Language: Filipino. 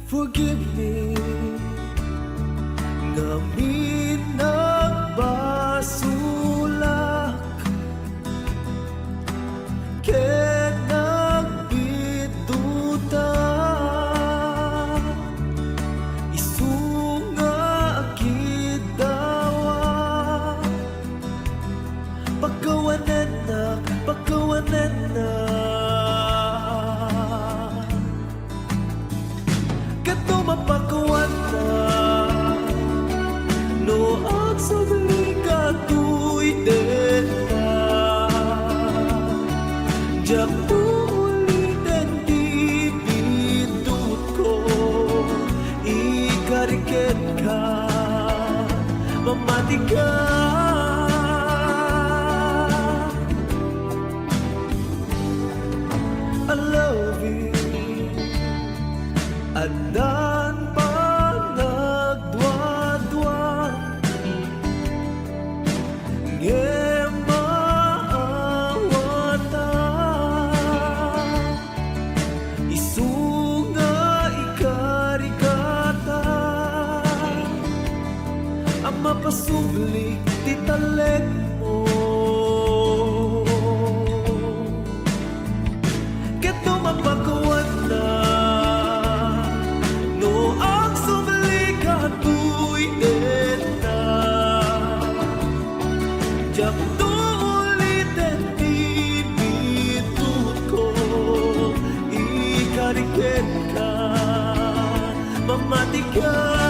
Forgive me, ngamin nagbasulak, ket nagbituta, isunga akid dawa, pagkawanan na kato mapakawan na no ang sabali katu'y deta jak ulitin di bidut ko ikariket ka mamati ka. I love you Adan pa nagdwa-dwa, nge maawata, isunga ikarikata, ang mapasubli titaleg mo. Keto mapakawan na jak ulitin di bidut ko ikariket ka mamati ka.